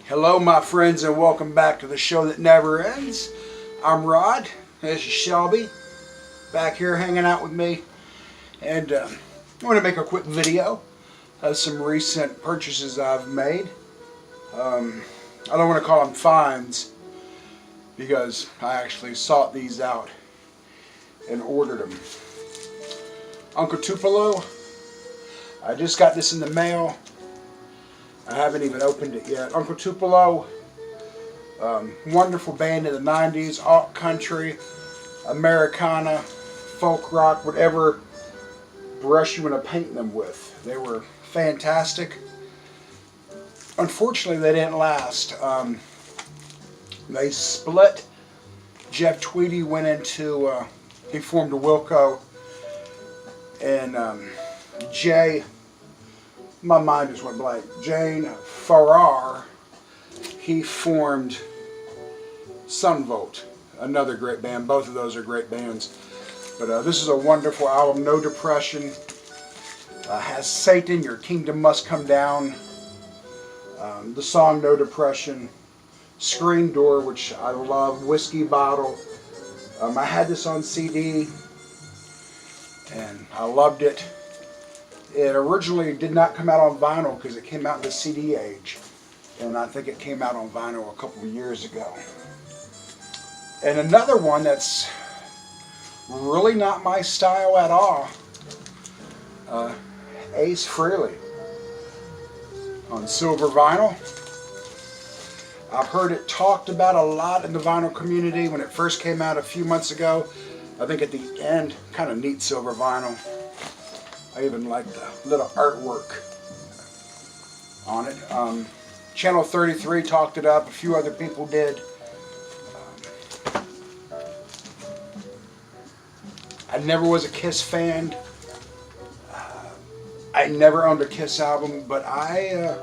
Hello my friends and welcome back to the show that never ends. I'm Rod, this is Shelby, back here hanging out with me, and I want to make a quick video of some recent purchases I've made. I don't want to call them finds because I actually sought these out and ordered them. Uncle Tupelo, I just got this in the mail. I haven't even opened it yet. Uncle Tupelo, wonderful band in the 90s, alt country, Americana, folk rock, whatever brush you want to paint them with. They were fantastic. Unfortunately, they didn't last. They split. Jeff Tweedy went into, he formed a Wilco, and Jay, my mind just went blank. Jane Farrar, he formed Sunvolt, another great band. Both of those are great bands. But this is a wonderful album, no depression. Has Satan, Your Kingdom Must Come Down. The song No Depression. Screen Door, which I love. Whiskey Bottle. I had this on CD and I loved it. It originally did not come out on vinyl because it came out in the CD age. And I think it came out on vinyl a couple of years ago. And another one that's really not my style at all, Ace Frehley on silver vinyl. I've heard it talked about a lot in the vinyl community when it first came out a few months ago. I think at the end, kind of neat silver vinyl. I even like the little artwork on it. Channel 33 talked it up. A few other people did. I never was a Kiss fan. I never owned a Kiss album, but I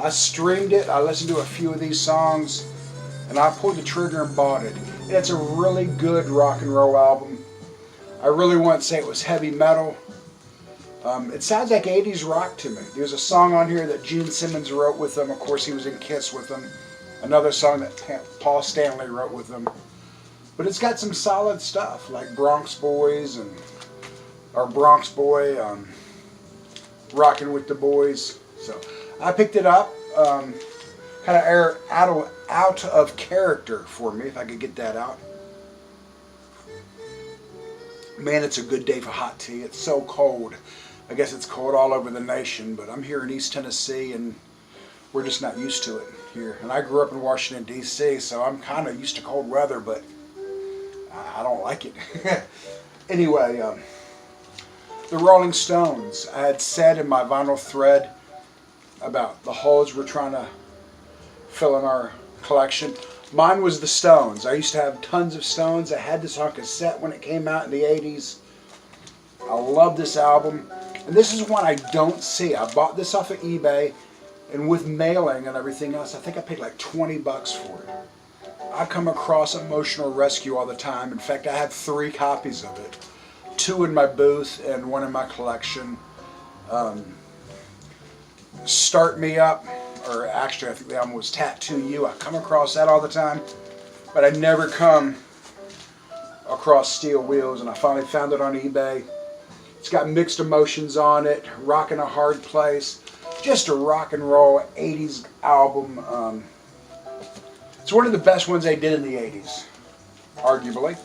streamed it. I listened to a few of these songs, and I pulled the trigger and bought it. And it's a really good rock and roll album. I really wouldn't say it was heavy metal. It sounds like 80s rock to me. There's a song on here that Gene Simmons wrote with them. Of course, he was in Kiss with them. Another song that Paul Stanley wrote with them. But it's got some solid stuff like Bronx Boys or Bronx Boy, Rockin' with the Boys. So I picked it up. Kind of out of character for me, if I could get that out. Man, it's a good day for hot tea. It's so cold. I guess it's cold all over the nation, but I'm here in East Tennessee and we're just not used to it here. And I grew up in Washington, D.C., so I'm kind of used to cold weather, but I don't like it. Anyway, the Rolling Stones. I had said in my vinyl thread about the holes we're trying to fill in our collection. Mine was the Stones. I used to have tons of Stones. I had this on cassette when it came out in the 80s. I love this album. And this is one I don't see. I bought this off of eBay, and with mailing and everything else, I think I paid like 20 bucks for it. I come across Emotional Rescue all the time. In fact, I have 3 copies of it. 2 in my booth and 1 in my collection. Start Me Up, or actually I think the album was Tattoo You. I come across that all the time, but I never come across Steel Wheels, and I finally found it on eBay. It's got Mixed Emotions on it, Rockin' a Hard Place, just a rock and roll 80s album. It's one of the best ones they did in the 80s, arguably.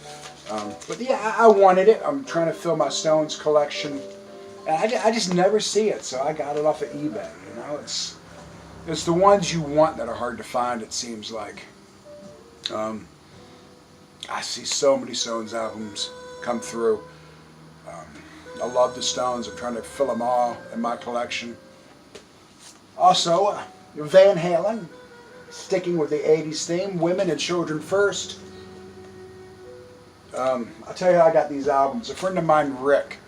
But yeah, I wanted it. I'm trying to fill my Stones collection, and I just never see it, so I got it off of eBay. You know, it's the ones you want that are hard to find, it seems like. I see so many Stones albums come through. I love the Stones. I'm trying to fill them all in my collection. Also, Van Halen, sticking with the 80s theme, Women and Children First. I'll tell you how I got these albums. A friend of mine, Rick,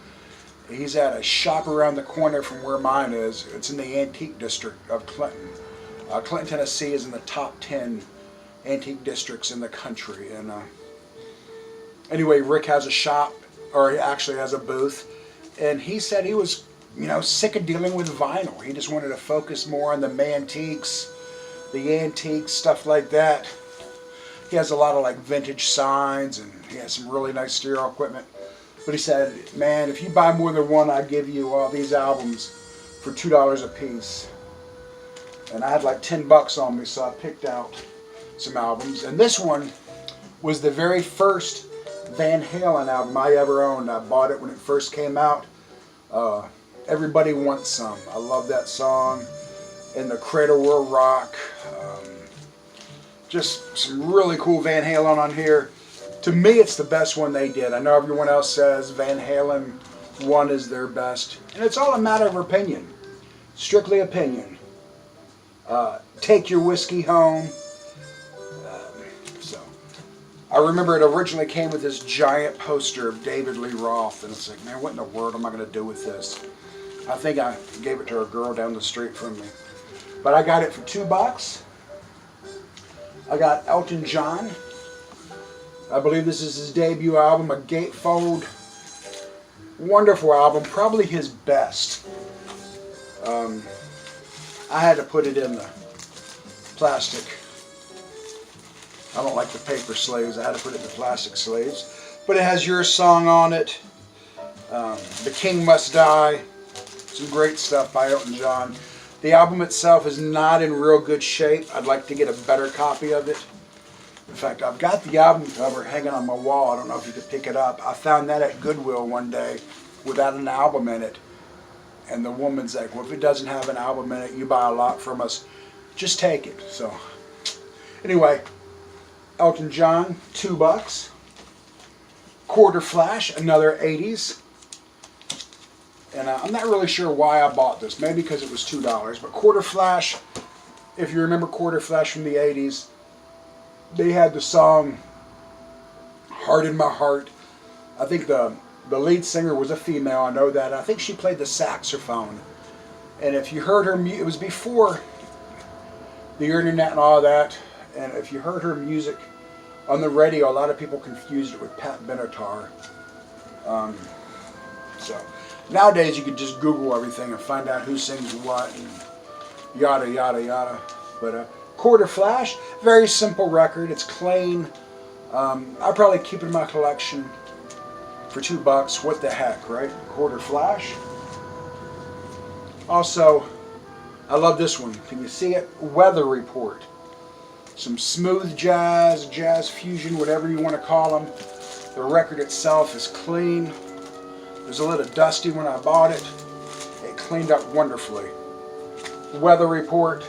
he's at a shop around the corner from where mine is. It's in the Antique District of Clinton. Clinton, Tennessee is in the top 10 antique districts in the country. And anyway, Rick has a shop, or he actually has a booth, and he said he was, sick of dealing with vinyl. He just wanted to focus more on the mantiques, the antiques, stuff like that. He has a lot of like vintage signs, and he has some really nice stereo equipment. But he said, man, if you buy more than one, I give you all these albums for $2 a piece. And I had like 10 bucks on me, so I picked out some albums. And this one was the very first Van Halen album I ever owned. I bought it when it first came out. Everybody Wants Some. I love that song. And The Cradle Will Rock. Just some really cool Van Halen on here. To me, it's the best one they did. I know everyone else says Van Halen 1 is their best. And it's all a matter of opinion. Strictly opinion. Take Your Whiskey Home. I remember it originally came with this giant poster of David Lee Roth. And it's like, man, what in the world am I going to do with this? I think I gave it to a girl down the street from me. But I got it for $2. I got Elton John. I believe this is his debut album, a gatefold. Wonderful album, probably his best. I had to put it in the plastic. I don't like the paper sleeves. I had to put it in the plastic sleeves. But it has Your Song on it. The King Must Die. Some great stuff by Elton John. The album itself is not in real good shape. I'd like to get a better copy of it. In fact, I've got the album cover hanging on my wall. I don't know if you could pick it up. I found that at Goodwill one day without an album in it. And the woman's like, well, if it doesn't have an album in it, you buy a lot from us. Just take it. So, anyway, Elton John, $2. Quarter Flash, another 80s. And I'm not really sure why I bought this. Maybe because it was $2. But Quarter Flash, if you remember Quarter Flash from the 80s, they had the song Heart in My Heart. I think the lead singer was a female. I know that. I think she played the saxophone. And if you heard her, it was before the internet and all that. And if you heard her music on the radio, a lot of people confused it with Pat Benatar. So nowadays you can just Google everything and find out who sings what and yada yada yada. But Quarter Flash, very simple record. It's clean. I'll probably keep it in my collection for $2. What the heck, right? Quarter Flash. Also, I love this one. Can you see it? Weather Report. Some smooth jazz, jazz fusion, whatever you want to call them. The record itself is clean. It was a little dusty when I bought it. It cleaned up wonderfully. Weather Report.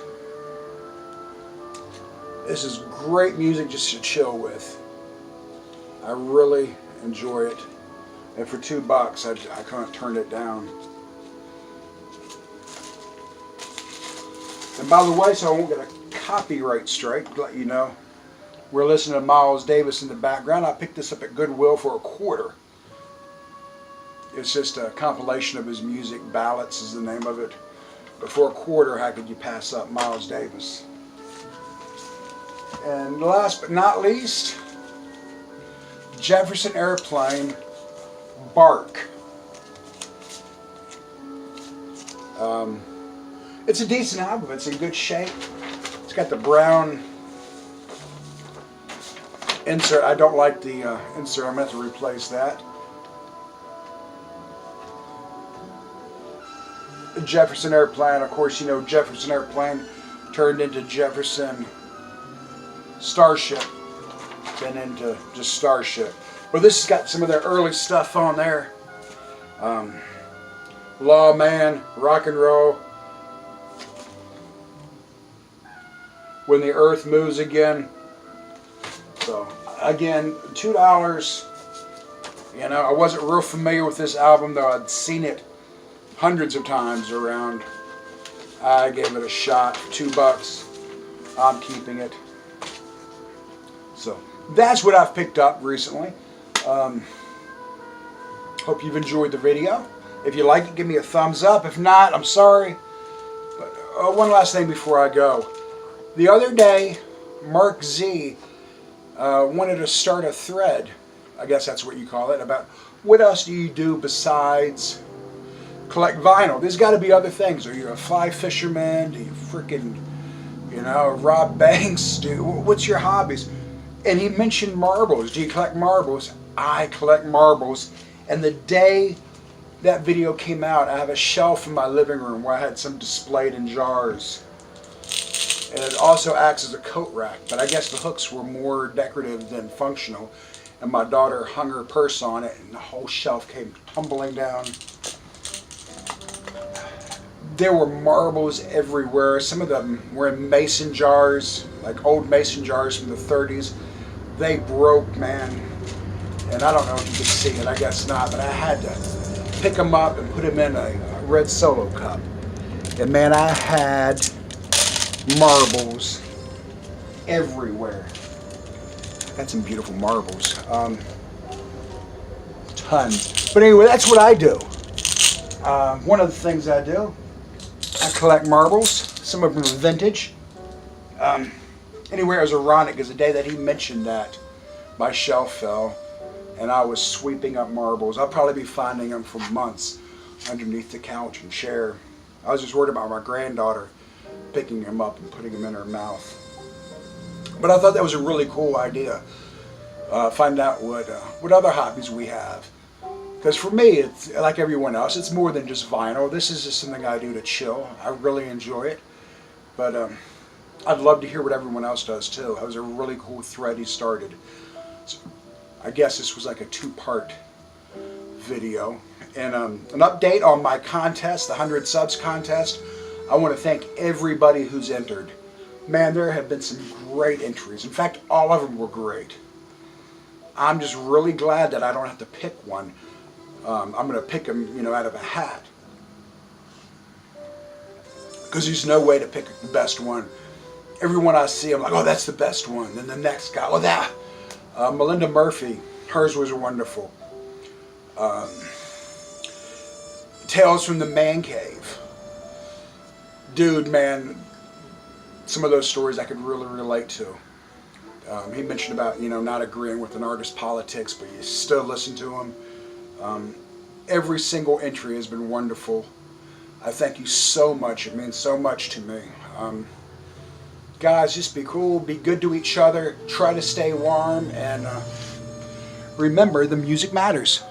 This is great music just to chill with. I really enjoy it. And for $2, I couldn't turn it down. And by the way, so I won't get a copyright strike, to let you know, we're listening to Miles Davis in the background. I picked this up at Goodwill for $0.25. It's just a compilation of his music. Ballads is the name of it. But for $0.25, how could you pass up Miles Davis? And last but not least, Jefferson Airplane, Bark. It's a decent album. It's in good shape. It's got the brown insert. I don't like the insert. I'm going to have to replace that. Jefferson Airplane. Of course, you know Jefferson Airplane turned into Jefferson Starship, then into just Starship. But this has got some of their early stuff on there. Lawman, Rock and Roll, When the Earth Moves Again. So again, $2. You know, I wasn't real familiar with this album, though I'd seen it hundreds of times around. I gave it a shot for $2. I'm keeping it. So that's what I've picked up recently. Hope you've enjoyed the video. If you like it, give me a thumbs up. If not, I'm sorry. But one last thing before I go. The other day, Robert Zee wanted to start a thread, I guess that's what you call it, about what else do you do besides collect vinyl. There's got to be other things. Are you a fly fisherman? Do you freaking You know, Rob Banks, dude, what's your hobbies? And he mentioned marbles. Do you collect marbles? I collect marbles. And the day that video came out, I have a shelf in my living room where I had some displayed in jars. And it also acts as a coat rack, but I guess the hooks were more decorative than functional. And my daughter hung her purse on it, and the whole shelf came tumbling down. There were marbles everywhere. Some of them were in mason jars, like old mason jars from the 30s. They broke, man. And I don't know if you could see it, I guess not, but I had to pick them up and put them in a red Solo cup. And man, I had marbles everywhere. Got some beautiful marbles. Tons. But anyway, that's what I do. One of the things I do, I collect marbles. Some of them are vintage. Anyway, it was ironic because the day that he mentioned that, my shelf fell and I was sweeping up marbles. I'll probably be finding them for months underneath the couch and chair. I was just worried about my granddaughter picking them up and putting them in her mouth. But I thought that was a really cool idea. Find out what other hobbies we have. Because for me, it's like everyone else, it's more than just vinyl. This is just something I do to chill. I really enjoy it. But I'd love to hear what everyone else does too. That was a really cool thread he started. So I guess this was like a 2-part video. And an update on my contest, the 100 subs contest. I want to thank everybody who's entered. Man, there have been some great entries. In fact, all of them were great. I'm just really glad that I don't have to pick one. I'm going to pick them, you know, out of a hat. Because there's no way to pick the best one. Everyone I see, I'm like, oh, that's the best one. Then the next guy, oh, that. Melinda Murphy, hers was wonderful. Tales from the Man Cave. Dude, man, some of those stories I could really relate to. He mentioned about, you know, not agreeing with an artist's politics, but you still listen to him. Every single entry has been wonderful. I thank you so much. It means so much to me. Guys, just be cool, be good to each other, try to stay warm, and remember, the music matters.